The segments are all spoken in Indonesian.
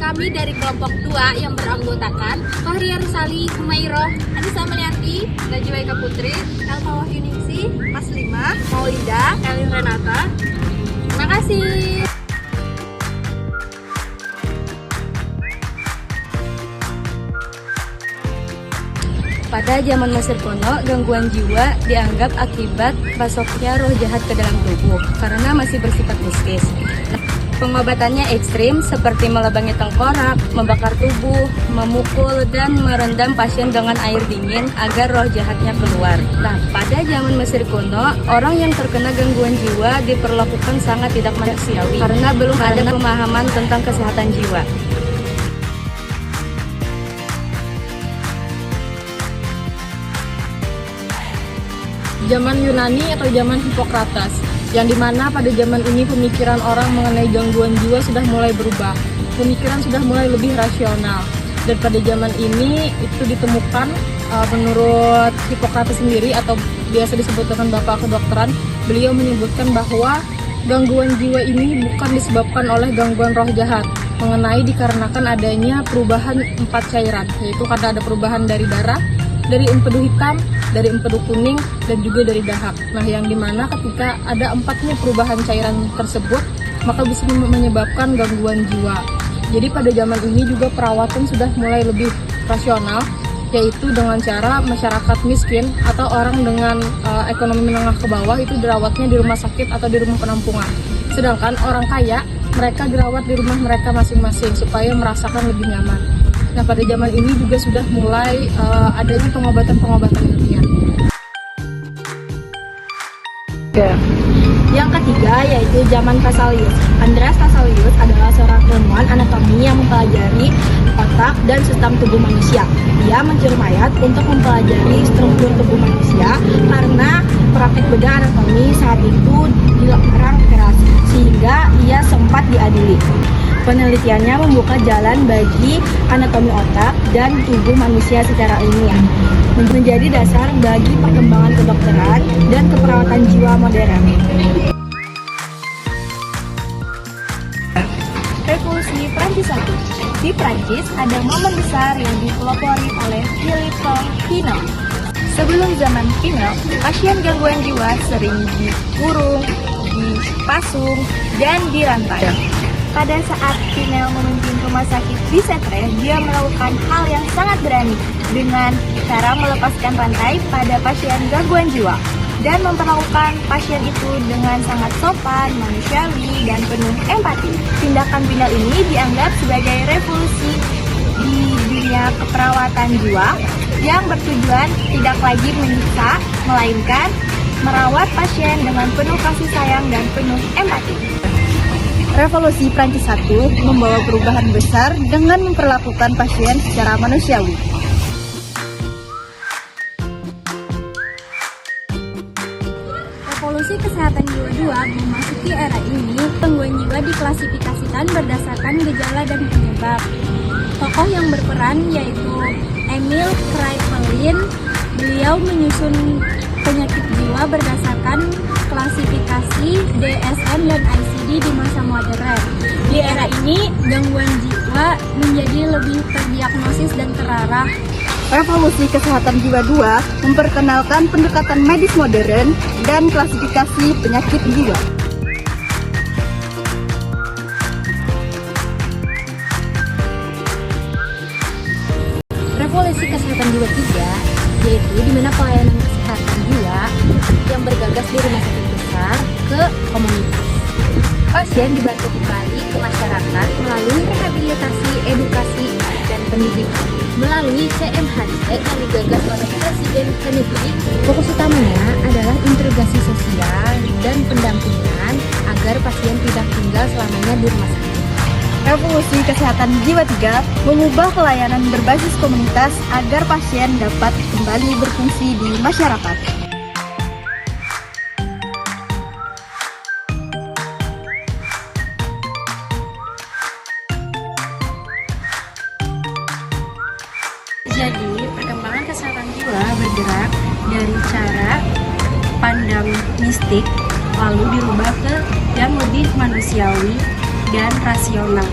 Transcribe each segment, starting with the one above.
Kami dari kelompok 2 yang beranggotakan Fahria Rusali, Humairoh, Anissa Melianti, Najwa Eka Putri, Elva Wahyuningsi, Mas Lima, Maulida, Elin Renata. Terima kasih. Pada zaman Mesir kuno, gangguan jiwa dianggap akibat masuknya roh jahat ke dalam tubuh karena masih bersifat mistis. Pengobatannya ekstrim seperti melebangi tengkorak, membakar tubuh, memukul, dan merendam pasien dengan air dingin agar roh jahatnya keluar. Nah, pada zaman Mesir kuno, orang yang terkena gangguan jiwa diperlakukan sangat tidak manusiawi karena belum ada pemahaman tentang kesehatan jiwa. Zaman Yunani atau zaman Hippocrates, yang dimana pada zaman ini pemikiran orang mengenai gangguan jiwa sudah mulai berubah. Pemikiran sudah mulai lebih rasional. Dan pada zaman ini itu ditemukan menurut Hippocrates sendiri atau biasa disebut dengan bapak kedokteran, beliau menyebutkan bahwa gangguan jiwa ini bukan disebabkan oleh gangguan roh jahat, mengenai dikarenakan adanya perubahan 4 cairan, yaitu karena ada perubahan dari darah, dari empedu hitam, dari empedu kuning, dan juga dari dahak. Nah, yang dimana ketika ada 4-nya perubahan cairan tersebut, maka bisa menyebabkan gangguan jiwa. Jadi pada zaman ini juga perawatan sudah mulai lebih rasional, yaitu dengan cara masyarakat miskin atau orang dengan ekonomi menengah ke bawah itu dirawatnya di rumah sakit atau di rumah penampungan. Sedangkan orang kaya, mereka dirawat di rumah mereka masing-masing supaya merasakan lebih nyaman. Nah, pada zaman ini juga sudah mulai adanya pengobatan-pengobatan ilmiah. Yang ketiga yaitu zaman Vesalius. Andreas Vesalius adalah seorang ilmuwan anatomi yang mempelajari otak dan sistem tubuh manusia. Dia mencuri mayat untuk mempelajari struktur tubuh manusia karena praktik bedah anatomi saat itu dilarang keras, sehingga ia sempat diadili. Penelitiannya membuka jalan bagi anatomi otak dan tubuh manusia secara ilmiah, menjadi dasar bagi perkembangan kedokteran dan keperawatan jiwa modern. Revolusi Prancis I. Di Prancis ada momen besar yang dipelopori oleh Philippe Pinel. Sebelum zaman Pinel, pasien gangguan jiwa sering dikurung, dipasung, dan dirantai. Pada saat Pinel memimpin rumah sakit di Setre, dia melakukan hal yang sangat berani dengan cara melepaskan rantai pada pasien gangguan jiwa dan memperlakukan pasien itu dengan sangat sopan, manusiawi, dan penuh empati. Tindakan Pinel ini dianggap sebagai revolusi di dunia keperawatan jiwa yang bertujuan tidak lagi menyiksa, melainkan merawat pasien dengan penuh kasih sayang dan penuh empati. Revolusi Prancis I membawa perubahan besar dengan memperlakukan pasien secara manusiawi. Revolusi kesehatan jiwa 2 memasuki era ini, gangguan jiwa diklasifikasikan berdasarkan gejala dan penyebab. Tokoh yang berperan yaitu Emil Kraepelin. Beliau menyusun penyakit jiwa berdasarkan klasifikasi DSM dan ICD di masa modern. Di era ini, gangguan jiwa menjadi lebih terdiagnosis dan terarah. Revolusi Kesehatan Jiwa 2 memperkenalkan pendekatan medis modern dan klasifikasi penyakit jiwa. Revolusi Kesehatan Jiwa 3 yaitu di mana pelayanan kesehatan jiwa yang bergagas di rumah sakit besar ke komunitas. Pasien dibantu kembali ke masyarakat melalui rehabilitasi, edukasi, dan pendidikan. Melalui CMHC yang digagas oleh Presiden Kennedy, fokus utamanya adalah integrasi sosial dan pendampingan agar pasien tidak tinggal selamanya di rumah sakit. Revolusi Kesehatan Jiwa 3 mengubah pelayanan berbasis komunitas agar pasien dapat kembali berfungsi di masyarakat. Jadi, perkembangan kesehatan jiwa bergerak dari cara pandang mistik lalu dirubah ke yang lebih manusiawi dan rasional.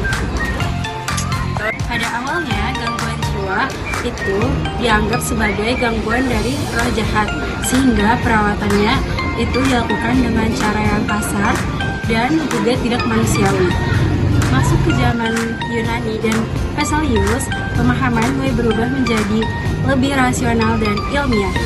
jiwa itu dianggap sebagai gangguan dari roh jahat, sehingga perawatannya itu dilakukan dengan cara yang kasar dan juga tidak manusiawi. Masuk ke zaman Yunani dan Vesalius, pemahaman mulai berubah menjadi lebih rasional dan ilmiah.